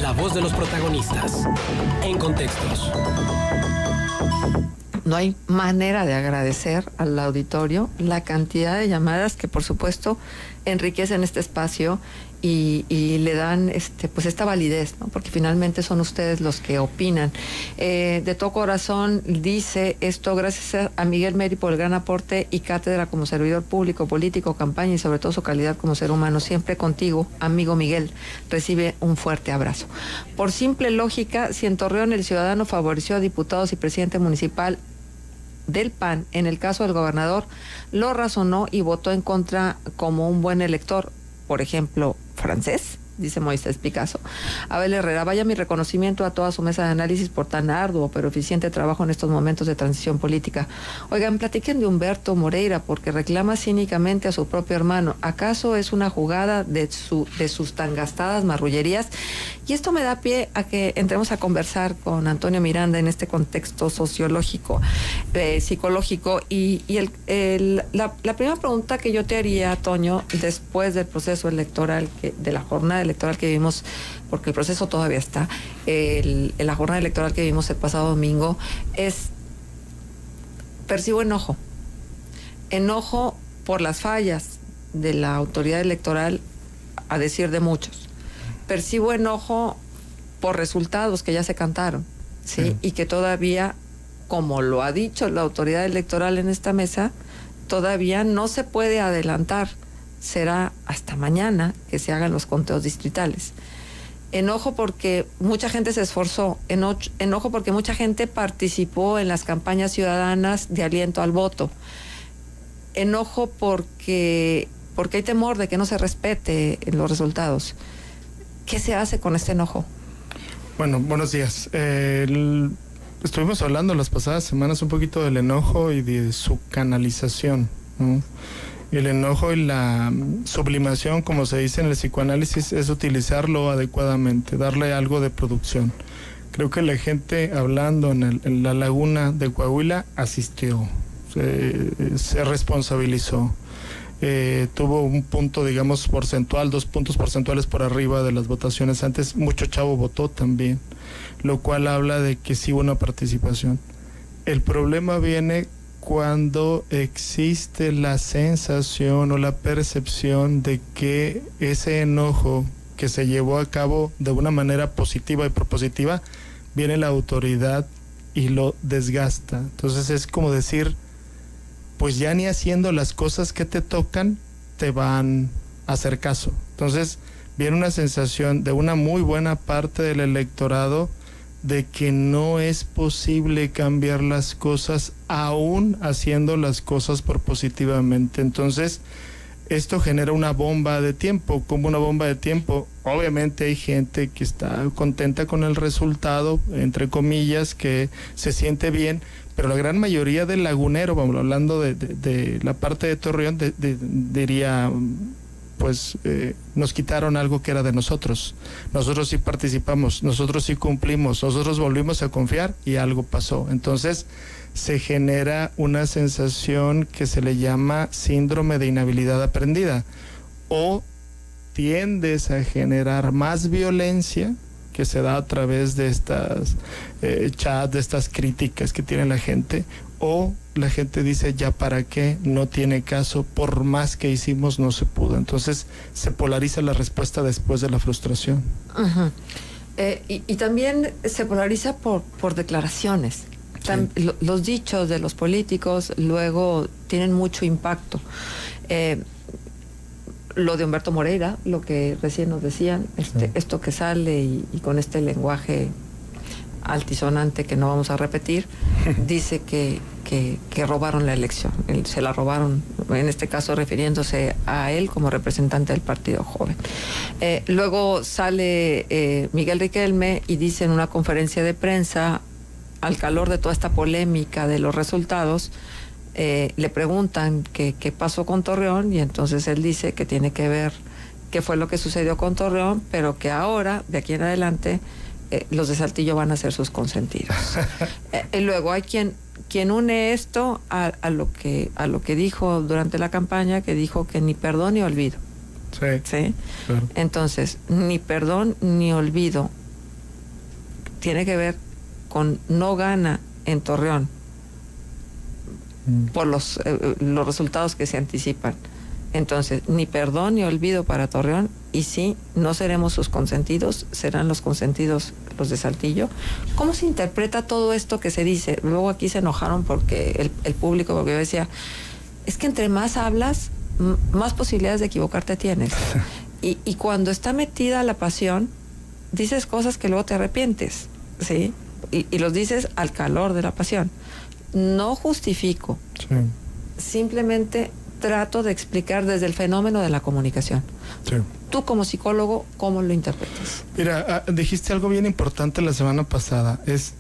La voz de los protagonistas. En Contextos. No hay manera de agradecer al auditorio la cantidad de llamadas que, por supuesto, enriquecen este espacio y le dan pues esta validez, ¿no? Porque finalmente son ustedes los que opinan. De todo corazón dice esto: gracias a Miguel Meri por el gran aporte y cátedra como servidor público, político, campaña y sobre todo su calidad como ser humano. Siempre contigo, amigo Miguel. Recibe un fuerte abrazo. Por simple lógica, si en Torreón el ciudadano favoreció a diputados y presidente municipal del PAN, en el caso del gobernador, lo razonó y votó en contra como un buen elector, por ejemplo, francés, dice Moisés Picasso. Abel Herrera, vaya mi reconocimiento a toda su mesa de análisis por tan arduo pero eficiente trabajo en estos momentos de transición política. Oigan, platiquen de Humberto Moreira, porque reclama cínicamente a su propio hermano. ¿Acaso es una jugada de sus tan gastadas marrullerías? Y esto me da pie a que entremos a conversar con Antonio Miranda en este contexto sociológico, psicológico. Y la primera pregunta que yo te haría, Toño, después del proceso electoral, de la jornada electoral que vivimos, porque el proceso todavía está, la jornada electoral que vivimos el pasado domingo, es: percibo enojo por las fallas de la autoridad electoral, a decir de muchos. Percibo enojo por resultados que ya se cantaron, ¿sí? Y que todavía, como lo ha dicho la autoridad electoral en esta mesa, todavía no se puede adelantar. Será hasta mañana que se hagan los conteos distritales. Enojo porque mucha gente se esforzó, enojo porque mucha gente participó en las campañas ciudadanas de aliento al voto, enojo porque hay temor de que no se respete los resultados. ¿Qué se hace con este enojo? Bueno, buenos días. Estuvimos hablando las pasadas semanas un poquito del enojo y de su canalización, ¿no? El enojo y la sublimación, como se dice en el psicoanálisis, es utilizarlo adecuadamente, darle algo de producción. Creo que la gente, hablando en la laguna de Coahuila, asistió, se responsabilizó. Tuvo un punto, digamos, porcentual, 2 puntos porcentuales por arriba de las votaciones antes. Mucho chavo votó también, lo cual habla de que sí hubo una participación. El problema viene cuando existe la sensación o la percepción de que ese enojo que se llevó a cabo de una manera positiva y propositiva, viene la autoridad y lo desgasta. Entonces es como decir, pues ya ni haciendo las cosas que te tocan te van a hacer caso. Entonces viene una sensación de una muy buena parte del electorado de que no es posible cambiar las cosas aún haciendo las cosas propositivamente. Entonces esto genera una bomba de tiempo. Como una bomba de tiempo, obviamente hay gente que está contenta con el resultado, entre comillas, que se siente bien, pero la gran mayoría del lagunero, vamos hablando de la parte de Torreón, diría, pues nos quitaron algo que era de nosotros. Nosotros sí participamos, nosotros sí cumplimos, nosotros volvimos a confiar y algo pasó. Entonces se genera una sensación que se le llama síndrome de inhabilidad aprendida, o tiendes a generar más violencia, que se da a través de estas chats, de estas críticas que tiene la gente, o la gente dice, ya para qué, no tiene caso, por más que hicimos no se pudo. Entonces se polariza la respuesta después de la frustración. Uh-huh. Y también se polariza por declaraciones. Sí. Los dichos de los políticos luego tienen mucho impacto. Lo de Humberto Moreira, lo que recién nos decían, esto que sale y con este lenguaje altisonante que no vamos a repetir, dice que robaron la elección, se la robaron, en este caso refiriéndose a él como representante del Partido Joven. Luego sale Miguel Riquelme y dice en una conferencia de prensa, al calor de toda esta polémica de los resultados, le preguntan qué pasó con Torreón, y entonces él dice que tiene que ver qué fue lo que sucedió con Torreón, pero que ahora, de aquí en adelante, los de Saltillo van a ser sus consentidos. Y luego hay quien une esto a lo que dijo durante la campaña, que dijo que ni perdón ni olvido. Sí. ¿Sí? Claro. Entonces, ni perdón ni olvido. tiene que ver con no gana en Torreón por los resultados que se anticipan. Entonces, ni perdón ni olvido para Torreón, y sí, no seremos sus consentidos, serán los consentidos los de Saltillo. ¿Cómo se interpreta todo esto que se dice? Luego aquí se enojaron porque el público, porque yo decía, es que entre más hablas, más posibilidades de equivocarte tienes. Y cuando está metida la pasión, dices cosas que luego te arrepientes, ¿sí? Y los dices al calor de la pasión. No justifico, Sí. simplemente trato de explicar desde el fenómeno de la comunicación. Sí. Tú como psicólogo, ¿cómo lo interpretas? Mira, dijiste algo bien importante la semana pasada,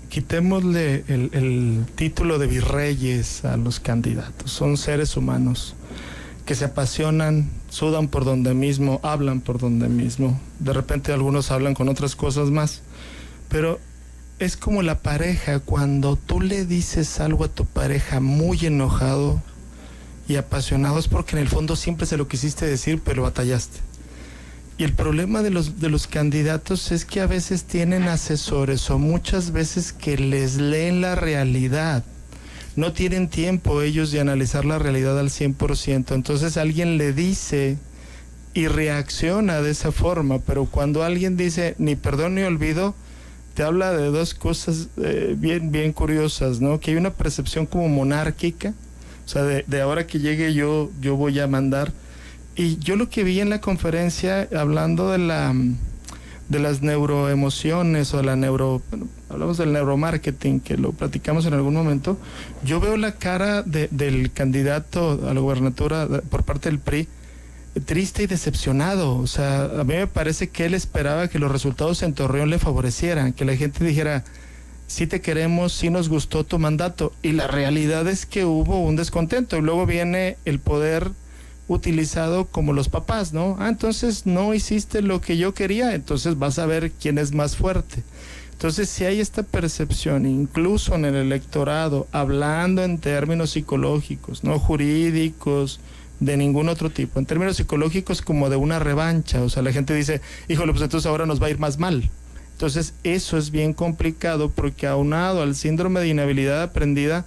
quitémosle el título de virreyes a los candidatos. Son seres humanos que se apasionan, sudan por donde mismo, hablan por donde mismo. De repente algunos hablan con otras cosas más, pero es como la pareja. Cuando tú le dices algo a tu pareja muy enojado y apasionado, es porque en el fondo siempre se lo quisiste decir, pero batallaste. Y el problema de los candidatos es que a veces tienen asesores, o muchas veces que les leen la realidad. No tienen tiempo ellos de analizar la realidad al 100%. Entonces alguien le dice y reacciona de esa forma, pero cuando alguien dice ni perdón ni olvido, te habla de dos cosas bien curiosas, ¿no? Que hay una percepción como monárquica, o sea, de ahora que llegue yo voy a mandar. Y yo lo que vi en la conferencia, hablando de las neuroemociones o hablamos del neuromarketing, que lo platicamos en algún momento, yo veo la cara del candidato a la gubernatura por parte del PRI triste y decepcionado. O sea, a mí me parece que él esperaba que los resultados en Torreón le favorecieran, que la gente dijera, sí te queremos, sí nos gustó tu mandato, y la realidad es que hubo un descontento, y luego viene el poder utilizado como los papás, ¿no? Entonces no hiciste lo que yo quería, entonces vas a ver quién es más fuerte. Entonces, si hay esta percepción, incluso en el electorado, hablando en términos psicológicos, no jurídicos, de ningún otro tipo, en términos psicológicos como de una revancha, o sea, la gente dice, híjole, pues entonces ahora nos va a ir más mal. Entonces, eso es bien complicado, porque aunado al síndrome de inhabilidad aprendida,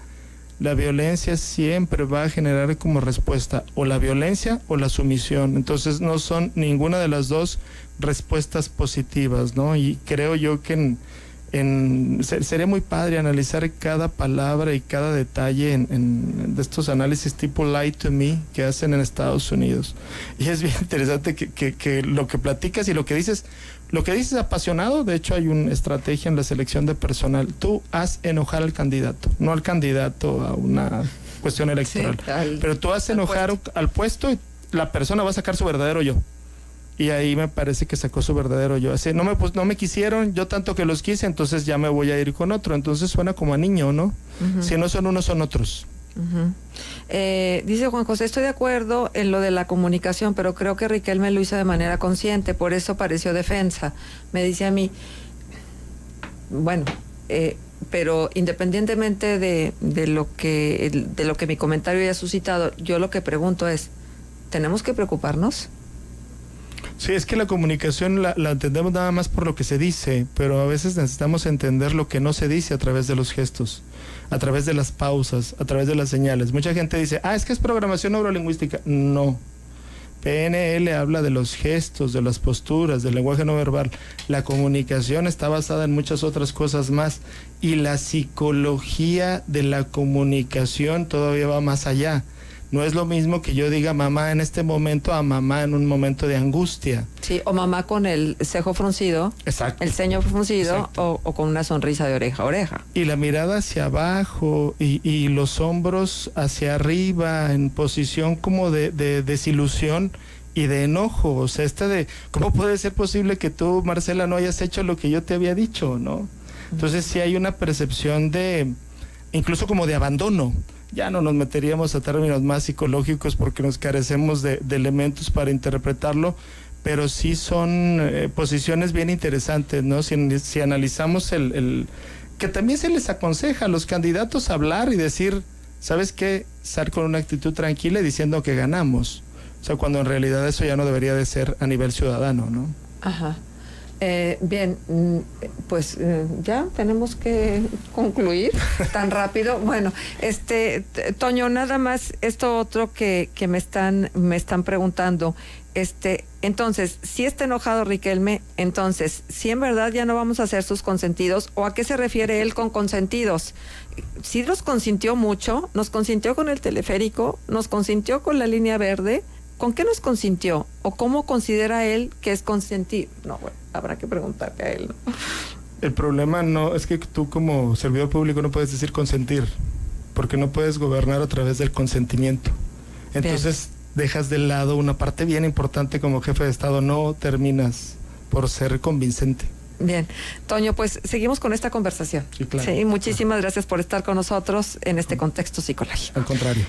la violencia siempre va a generar como respuesta o la violencia o la sumisión. Entonces no son ninguna de las dos respuestas positivas, ¿no? Y creo yo que sería muy padre analizar cada palabra y cada detalle de estos análisis tipo Lie to Me que hacen en Estados Unidos. Y es bien interesante que lo que platicas y lo que dices apasionado. De hecho, hay una estrategia en la selección de personal. Tú haz enojar al candidato, no al candidato a una cuestión electoral. Sí, pero tú haz enojar al puesto, y la persona va a sacar su verdadero yo. Y ahí me parece que sacó su verdadero yo. Así, no me quisieron, yo tanto que los quise, entonces ya me voy a ir con otro. Entonces suena como a niño, ¿no? Uh-huh. Si no son unos, son otros. Uh-huh. Dice Juan José, estoy de acuerdo en lo de la comunicación, pero creo que Riquelme lo hizo de manera consciente, por eso pareció defensa. Me dice a mí, bueno, pero independientemente de lo que mi comentario haya suscitado, yo lo que pregunto es, ¿tenemos que preocuparnos? Sí, es que la comunicación la entendemos nada más por lo que se dice, pero a veces necesitamos entender lo que no se dice a través de los gestos, a través de las pausas, a través de las señales. Mucha gente dice, es que es programación neurolingüística. No. PNL habla de los gestos, de las posturas, del lenguaje no verbal. La comunicación está basada en muchas otras cosas más, y la psicología de la comunicación todavía va más allá. No es lo mismo que yo diga mamá en este momento a mamá en un momento de angustia. Sí, o mamá con el cejo fruncido. Exacto. El ceño fruncido, o con una sonrisa de oreja a oreja. Y la mirada hacia abajo y los hombros hacia arriba en posición como de desilusión y de enojo. O sea, ¿cómo puede ser posible que tú, Marcela, no hayas hecho lo que yo te había dicho, ¿no? Entonces sí hay una percepción incluso como de abandono. Ya no nos meteríamos a términos más psicológicos porque nos carecemos de elementos para interpretarlo, pero sí son posiciones bien interesantes, ¿no? Si analizamos que también se les aconseja a los candidatos hablar y decir, ¿sabes qué? Estar con una actitud tranquila y diciendo que ganamos. O sea, cuando en realidad eso ya no debería de ser a nivel ciudadano, ¿no? Ajá. Bien, ya tenemos que concluir tan rápido. Bueno, Toño, nada más esto otro que me están preguntando. Entonces, si está enojado Riquelme, entonces, si en verdad ya no vamos a ser sus consentidos, ¿o a qué se refiere él con consentidos? Sí los consintió mucho, nos consintió con el teleférico, nos consintió con la línea verde. ¿Con qué nos consintió? ¿O cómo considera él que es consentir? No, bueno, habrá que preguntarle a él, ¿no? El problema no es que tú como servidor público no puedes decir consentir, porque no puedes gobernar a través del consentimiento. Entonces dejas de lado una parte bien importante como jefe de Estado, no terminas por ser convincente. Bien, Toño, pues seguimos con esta conversación. Sí, claro. Sí, muchísimas gracias por estar con nosotros en este contexto psicológico. Al contrario.